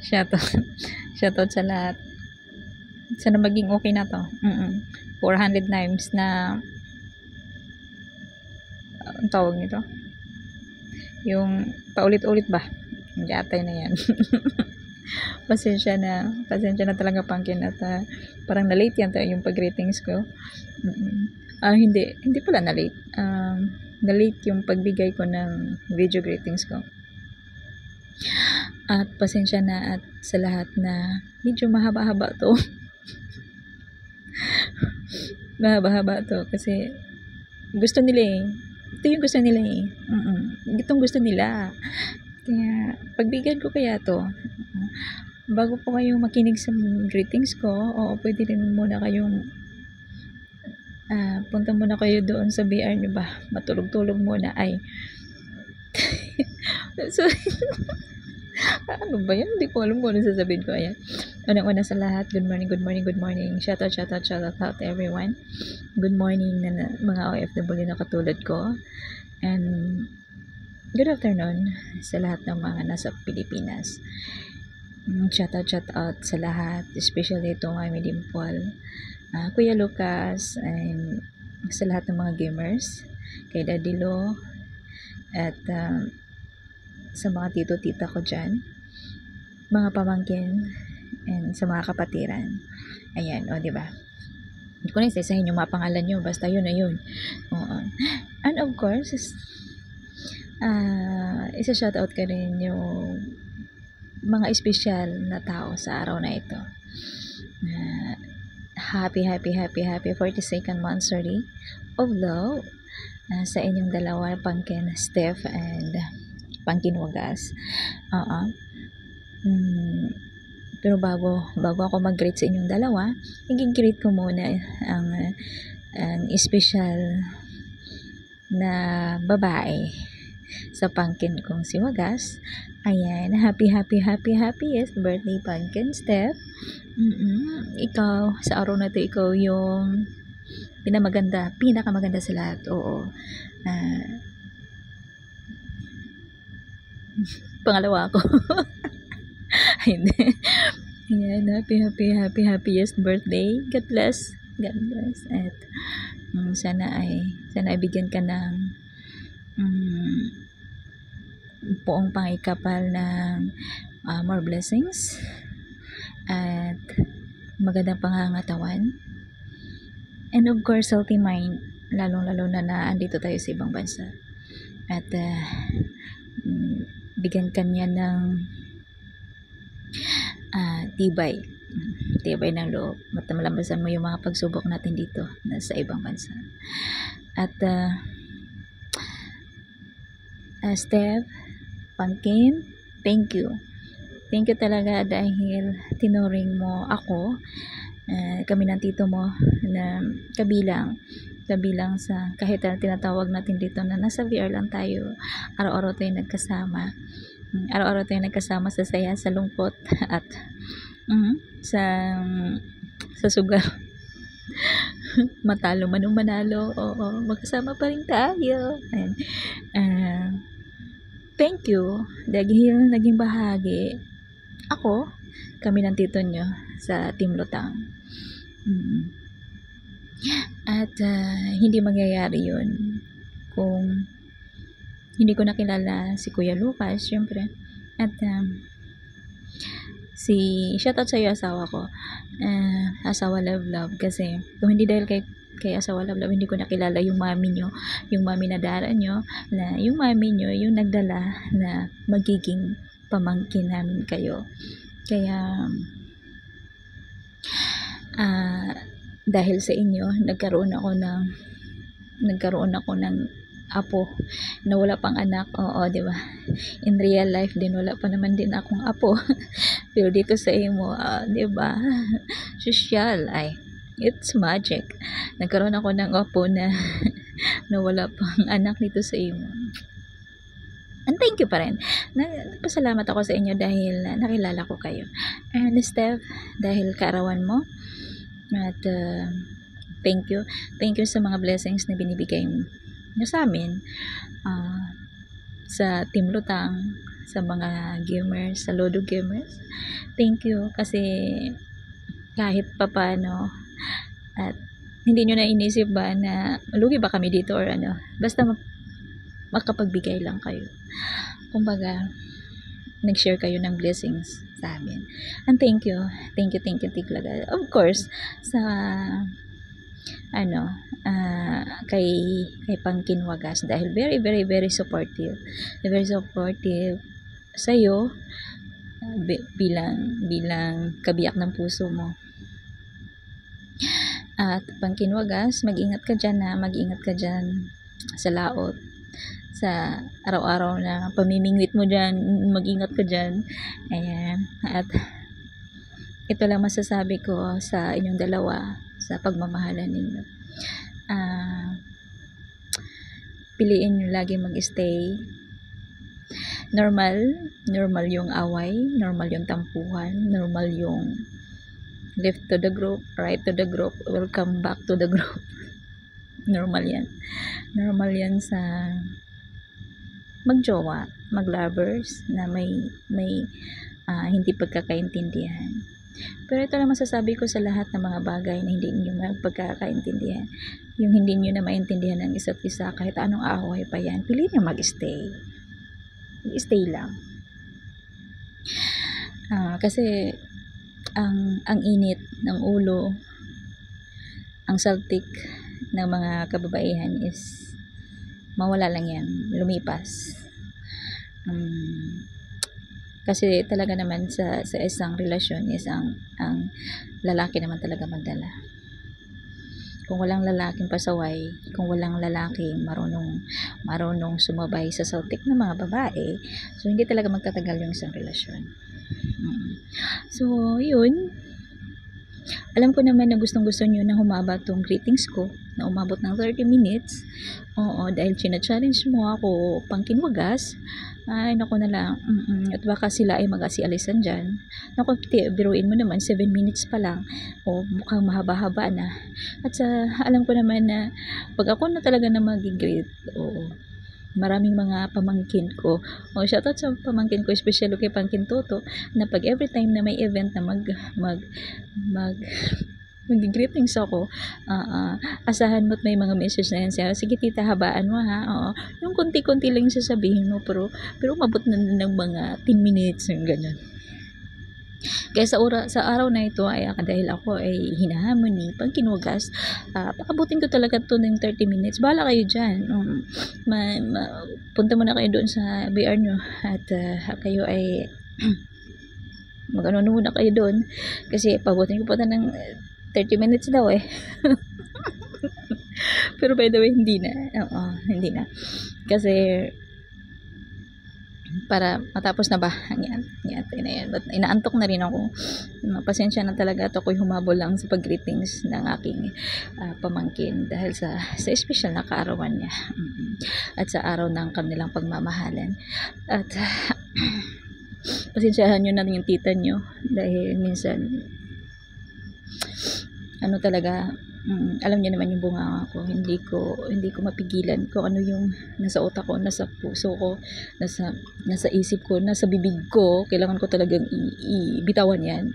Shoutout. Shoutout sa lahat. Sana maging okay na to. 400 times na ang tawag nito. Yung paulit-ulit ba? Hindi atay na yan. Pasensya na talaga Pangkin at parang na-late yan tayo yung pag-ratings ko. Hindi pala na-late. Na-late yung pagbigay ko ng video ratings ko. At pasensya na at sa lahat na medyo mahaba-haba to. mahaba-haba to kasi gusto nila eh. Ito yung gusto nila eh. Itong gusto nila. Kaya, pagbigyan ko kaya to. Bago po kayong makinig sa greetings ko, pwede rin muna kayong punta muna kayo doon sa BR nyo ba? Matulog-tulog muna. Ay. Sorry. Ano ba yan? Hindi ko alam kung ano sasabihin ko. Ayan. Unang-una sa lahat, good morning. Shoutout everyone. Good morning na mga OFW na katulad ko. And good afternoon sa lahat ng mga nasa Pilipinas. Shoutout sa lahat, especially ito Mami Dimple, Kuya Lucas, and sa lahat ng mga gamers, kay Daddy Lo, at sa mga tito-tita ko dyan, mga pamangkin, and sa mga kapatiran. Ayan, diba? Hindi ko na isa-isahin yung mga pangalan nyo, basta yun na yun. And of course, isa-shoutout ka rin yung mga espesyal na tao sa araw na ito. Happy 42nd monthsary of love sa inyong dalawa, Pangkin Steph and Pangkin Wagas. Pero bago ako mag-greet sa inyong dalawa, i-greet ko muna ang espesyal na babae sa Pangkin kong si Wagas. Ayan, happiest birthday Pangkin Steph. Ikaw, sa araw na to, ikaw yung pinakamaganda sa lahat. Pangalawa ako. Ayan, happiest birthday. God bless. At sana ay bigyan ka ng buong pangikapal ng more blessings at magandang pangangatawan, and of course healthy mind, lalong-lalo na andito tayo sa ibang bansa, at bigyan ka niya ng tibay ng loob, matamalampasan mo yung mga pagsubok natin dito sa ibang bansa. At Steph, Pangkin, thank you talaga dahil tinuring mo ako, kami ng tito mo, na kabilang sa kahit tinatawag natin dito na nasa VR lang tayo, araw-araw tayo nagkasama sa saya, sa lungkot, at sa sugal. Matalo man o manalo, magkasama pa rin tayo. Thank you dahil naging bahagi kami ng tito nyo sa Team Lutang. At hindi mangyayari yun kung hindi ko nakilala si Kuya Lucas, syempre. At shoutout sa iyo, asawa ko, asawa love, kasi kung hindi dahil kay asawa love, hindi ko nakilala yung mami nyo, yung mami na dara nyo, na yung mami nyo yung nagdala na magiging pamangkin namin kayo. Kaya dahil sa inyo nagkaroon ako ng apo na wala pang anak. Di ba? In real life din wala pa naman din akong apo. Pero dito sa imo, di ba? Social, it's magic. Nagkaroon ako ng apo na wala pang anak dito sa imo. And thank you pa rin. Nagpasalamat ako sa inyo dahil nakilala ko kayo. And Steph, dahil kaarawan mo, at thank you sa mga blessings na binibigay nyo sa amin, sa Team Lutang, sa mga gamers, sa Ludo gamers. Thank you kasi kahit papano at hindi nyo na inisip ba na malugi ba kami dito or ano. Basta makapagbigay lang kayo. Kumbaga, nag-share kayo ng blessings sa amin. And thank you. Thank you talaga. Of course, sa kay Pangkin Wagas dahil very supportive. Very supportive sa iyo bilang kabiyak ng puso mo. At Pangkin Wagas, mag-ingat ka dyan sa laot, sa araw-araw na pamimingwit mo dyan, mag-ingat ka dyan. Ayan. At ito lang masasabi ko sa inyong dalawa sa pagmamahalan ninyo. Piliin nyo lagi mag-stay. Normal yung away, normal yung tampuhan, normal yung left to the group, right to the group, welcome back to the group. Normal yan sa magjowa, maglovers na may hindi pagkakaintindihan. Pero ito lang masasabi ko sa lahat ng mga bagay na hindi niyo magpagkakaintindihan. Yung hindi niyo na maintindihan ng isa't isa, kahit anong away pa yan, piliin niyo mag-stay. Stay lang. Kasi ang init ng ulo, ang saltik ng mga kababaihan is mawala lang yan, lumipas. Kasi talaga naman sa isang relasyon is ang lalaki naman talaga magdala. Kung walang lalaking pasaway, kung walang lalaking marunong sumabay sa saltik ng mga babae, so hindi talaga magtatagal yung isang relasyon. So yun, alam ko naman na gustong-gusto nyo na humaba tong greetings ko, na umabot ng 30 minutes. Oo, dahil china-challenge mo ako, Pangkin Wagas. Ay, naku na lang. At baka sila ay mag-asialisan dyan. Naku, biruin mo naman, 7 minutes pa lang. O, mukhang mahaba-haba na. At alam ko naman na pag ako na talaga na mag-greet, maraming mga pamangkin ko. Shoutout sa pamangkin ko, especially kay Pangkin Toto, na pag every time na may event na mag-greetings ako, asahan mo't may mga message na yan siya. Sige tita, habaan mo ha. Yung konti-konti lang yung sasabihin mo, pero umabot na ng mga 10 minutes, yung ganyan. Kaya sa araw na ito ay dahil ako ay hinahamon ni Pangkin Wagas, pakabutin ko talaga to ng 30 minutes. Bahala kayo dyan. Punta muna kayo doon sa BR nyo at kayo ay mag-ano muna kayo doon kasi pabutin ko pa ng 30 minutes daw pero by the way hindi na kasi para matapos na ba yan but inaantok na rin ako. Pasensya na talaga at ako'y humabol lang sa pag-greetings ng aking pamangkin dahil sa special na kaarawan niya at sa araw ng kanilang pagmamahalan. At pasensyahan nyo na rin yung tita nyo dahil minsan talaga, alam niyo naman yung bunganga ko, hindi ko mapigilan kung ano yung nasa utak ko, nasa puso ko, nasa isip ko, nasa bibig ko. Kailangan ko talagang ibitawan yan,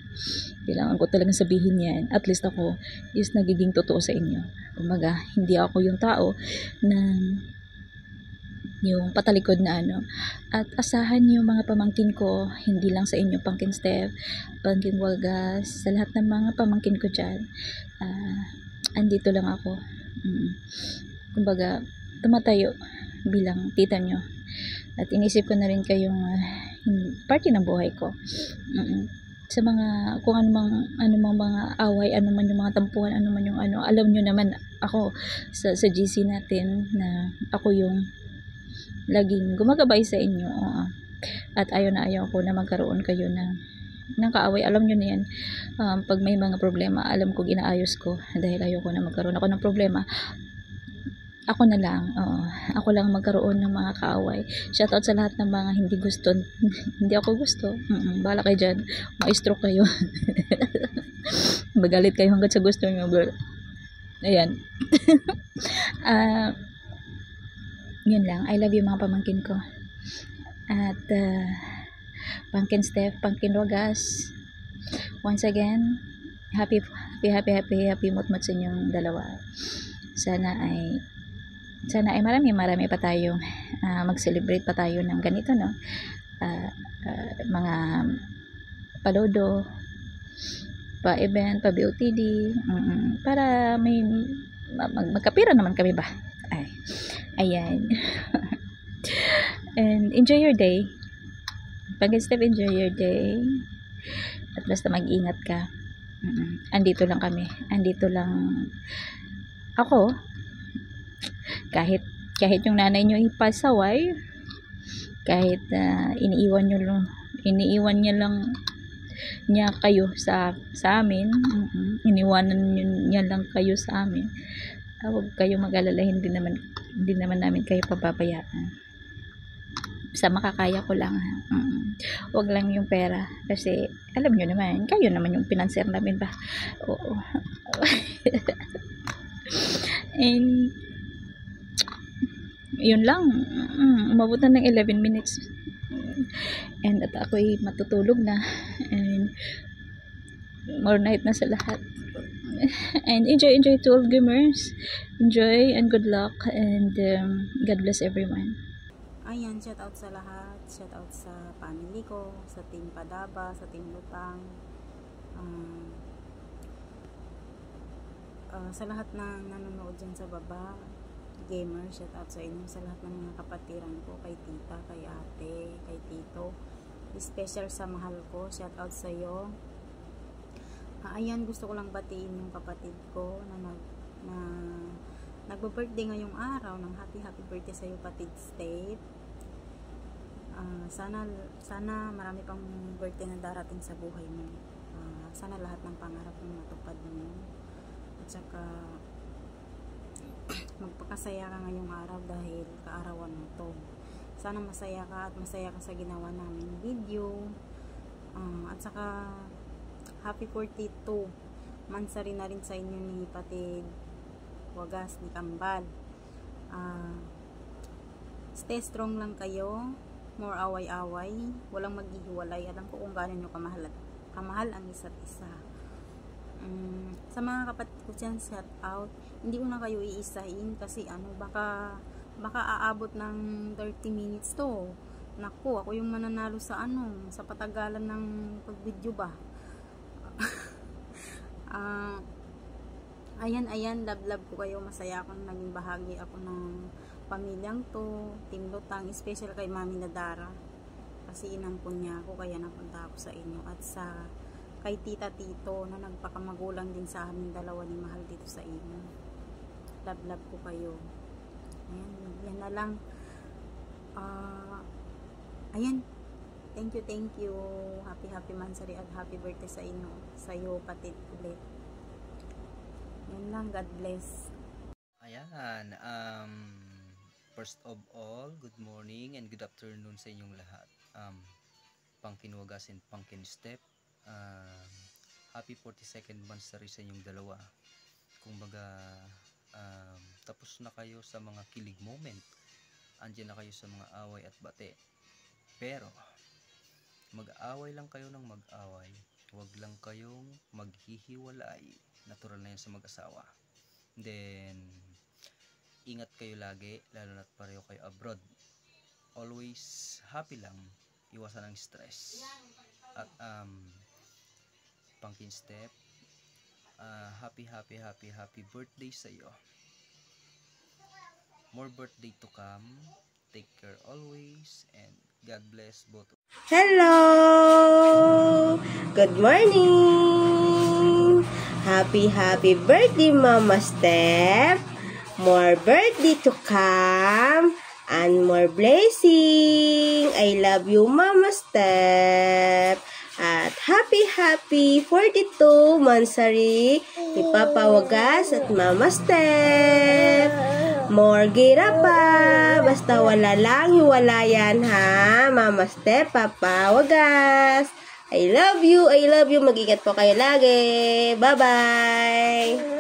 kailangan ko talagang sabihin yan. At least ako is nagiging totoo sa inyo. Kumbaga, hindi ako yung tao na yung patalikod na at asahan yung mga pamangkin ko, hindi lang sa inyo Pangkin Steph, Pangkin Wagas, sa lahat ng mga pamangkin ko dyan, andito lang ako. Kumbaga, tumatayo bilang tita nyo at inisip ko na rin kayong party ng buhay ko. Sa mga kung anumang mga away, anuman yung mga tampuhan, anuman yung alam nyo naman ako sa GC natin na ako yung laging gumagabay sa inyo, at ayaw ko na magkaroon kayo ng kaaway. Alam nyo na yan, pag may mga problema, alam ko ginaayos ko dahil ayaw ko na magkaroon ako ng problema. Ako na lang, ako lang magkaroon ng mga kaaway. Shoutout sa lahat ng mga hindi gusto, hindi ako gusto. Bahala kayo dyan, ma-stroke kayo. Magalit kayo hanggat sa gusto nyo, girl. Ayan. Yun lang. I love you mga pamangkin ko. at Pumpkin Steph, Pumpkin Wagas. Once again, happy mutmut sa inyong dalawa. Sana ay marami pa tayong mag-celebrate pa tayo ng ganito, no? Mga palodo, pa-event, pa-BOTD, para may magkapira naman kami ba? Ayan. And enjoy your day. Pumpkin Steph, enjoy your day. At basta mag-ingat ka. Andito lang kami. Andito lang ako. Kahit yung nanay nyo ipasaway, kahit iniiwan niya kayo sa amin, iniwanan niya lang kayo sa amin, huwag kayo mag-alala, hindi naman namin kayo pababayaan. Sa makakaya ko lang, wag lang yung pera, kasi alam nyo naman, kayo naman yung pinanser namin ba. Oo. And yun lang, umabot na ng 11 minutes, and at ako'y matutulog na, and more night na sa lahat. And enjoy to all gamers, enjoy and good luck, and God bless everyone. Ayan, shout out sa lahat, shout out sa family ko, sa team Padaba, sa team Lutang, sa lahat ng nanonood dyan sa baba, gamer, shout out sa inyo, sa lahat ng mga kapatiran ko, kay tita, kay ate, kay tito, special sa mahal ko, shout out sa iyo. Ayan, gusto ko lang batiin yung kapatid ko na nagbo-birthday ngayong araw, ng happy birthday sa iyo, Patid State. Sana marami pang birthday na darating sa buhay mo. Sana lahat ng pangarap mo matupad mo. At saka magpakasaya ka ngayong araw dahil kaarawan mo to. Sana masaya ka at masaya ka sa ginawa namin video. At saka happy 42 mansari na rin sa inyo ni Patid Wagas ni Kambal. Stay strong lang kayo, more away-away, walang maghihiwalay. Alam ko kung gaano nyo kamahal ang isa't isa. Sa mga kapatid ko dyan, shout out. Hindi ko na kayo iisahin kasi baka aabot ng 30 minutes to. Naku, ako yung mananalo sa sa patagalan ng pag-video ba. Ayan, love ko kayo. Masaya akong naging bahagi ako ng pamilyang to, Team Lutang, special kay Mami Nadara kasi inampun niya ako, kaya napunta ako sa inyo, at kay Tita Tito na nagpakamagulang din sa amin dalawa ni Mahal dito sa inyo. Love ko kayo. Ayan, yan na lang. Ayan, thank you. Happy mansari at happy birthday sa inyo, sa iyo Patid ulit. Yan lang, God bless. Ayan, first of all, good morning and good afternoon sa inyong lahat. Pumpkin Wagas and Pumpkin Steph, happy 42nd monthsary sa inyong dalawa. Kumbaga, tapos na kayo sa mga kilig moment, andyan na kayo sa mga away at bate. Pero mag-away lang kayo ng mag-away, huwag lang kayong maghihiwalay. Natural na yan sa mag-asawa. Then ingat kayo lagi, lalo na't pareho kayo abroad. Always happy lang, iwasan ang stress. At Pumpkin Steph, happy birthday sa iyo. More birthday to come. Take care always, and God bless both. Hello! Good morning! Happy birthday, Mama Steph! More birthday to come and more blessing. I love you, Mama Steph. At happy 42 monthsary ni Papa Wagas at Mama Steph. More gira pa. Basta wala lang hiwalayan, ha, Mama Steph, Papa Wagas. I love you. Mag-ingat po kayo lagi. Bye-bye.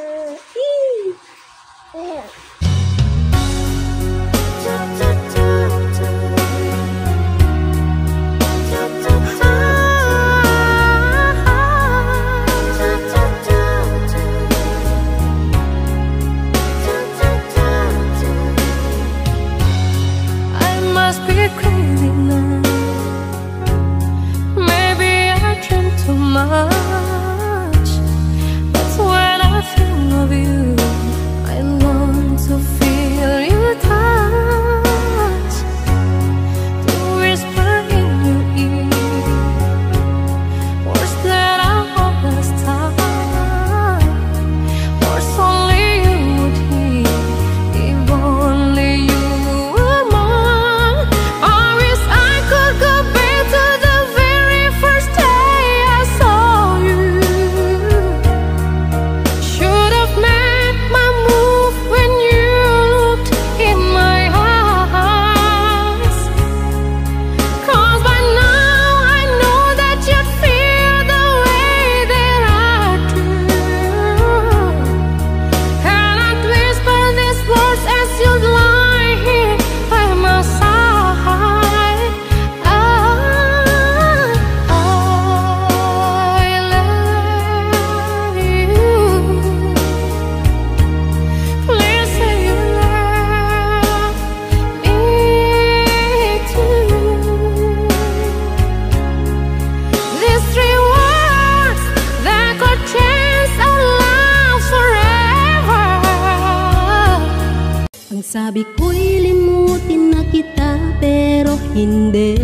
Sabi ko'y limutin na kita pero hindi,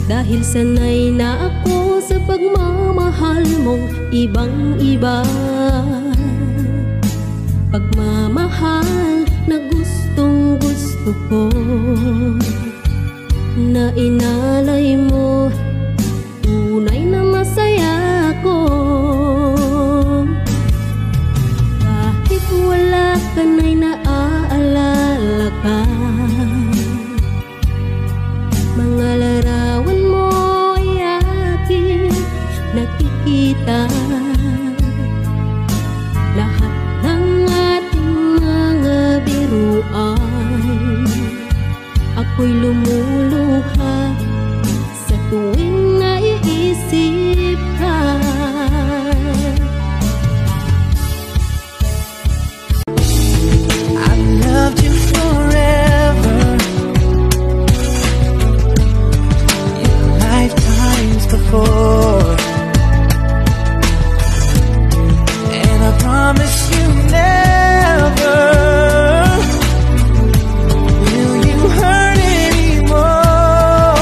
dahil sanay na ako sa pagmamahal mong ibang-iba. Pagmamahal na gustong gusto ko, na inalay mo, tunay na masaya ko. Kahit wala ka na'y naaalala ka, mga larawan mo ay aking nakikita. Lahat ng ating mga biruan, ako'y lumuluha sa tuwing naiisip ka. I've loved you forever, in lifetimes before, and I promise you never will you hurt anymore.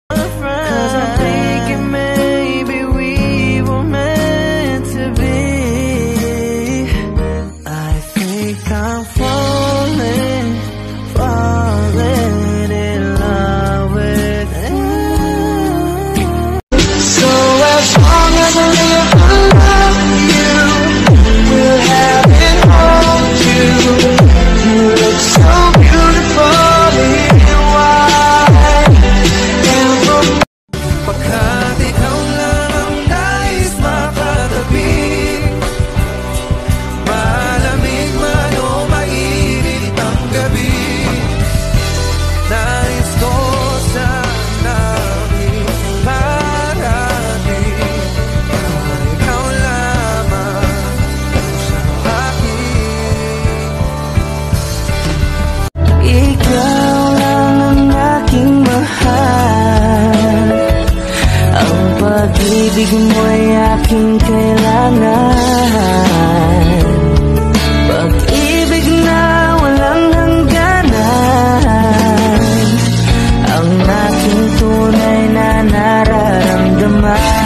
'Cause I'm thinking maybe we were meant to be. I think I'm falling in love with you. So as long as I live, I love you, we'll have it all too. You look so beautiful in white, and from pagkat ikaw lang ang nais makatabi, malamig man o mainit ang gabi, nais ko sana iparating na ikaw lamang sa akin. Ikaw lang ang aking mahal, ang pag-ibig mo'y aking kailangan. Pag-ibig na walang hangganan, ang aking tunay na nararamdaman.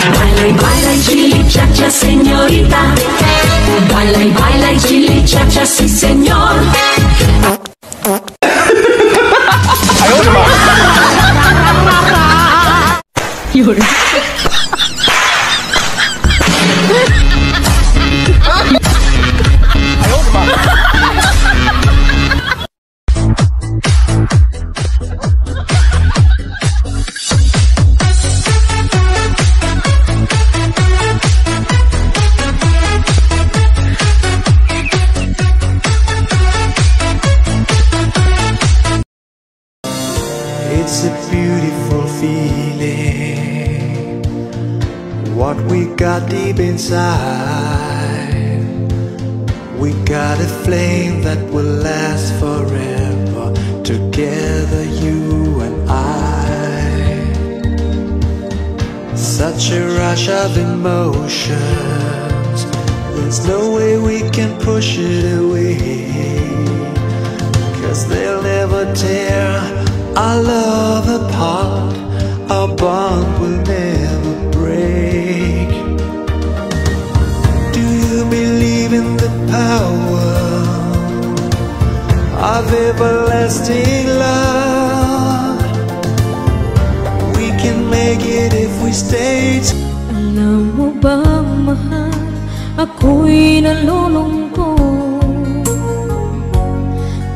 Bailay, bailay, chili, cha-cha, señorita. Bailay, bailay, chili, cha-cha, sí, señor. Yun. It's a beautiful feeling, what we got deep inside. We got a flame that will last forever, together you and I. Such a rush of emotions, there's no way we can push it away, 'cause they'll never tear our love apart, our bond will never break. Do you believe in the power of everlasting love? We can make it if we stay together. Alam mo ba, mahal, ako'y nalulungkot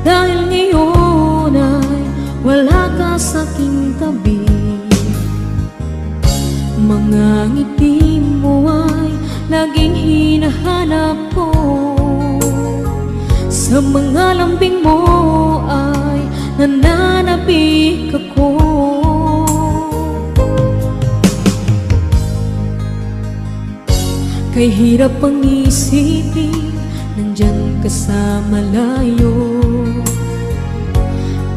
dahil ngayon ay wala ka sa aking tabi. Mga ngiti mo ay laging hinahanap ko. Sa mga lambing mo ay nananabik ako. Kay hirap ang isipin, nandyan ka sa malayo.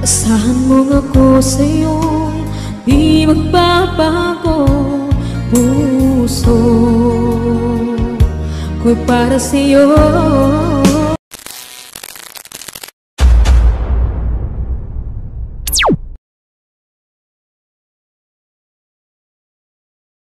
Asahan mo ako sa'yo, di magbabago. Puso ko'y para sa'yo.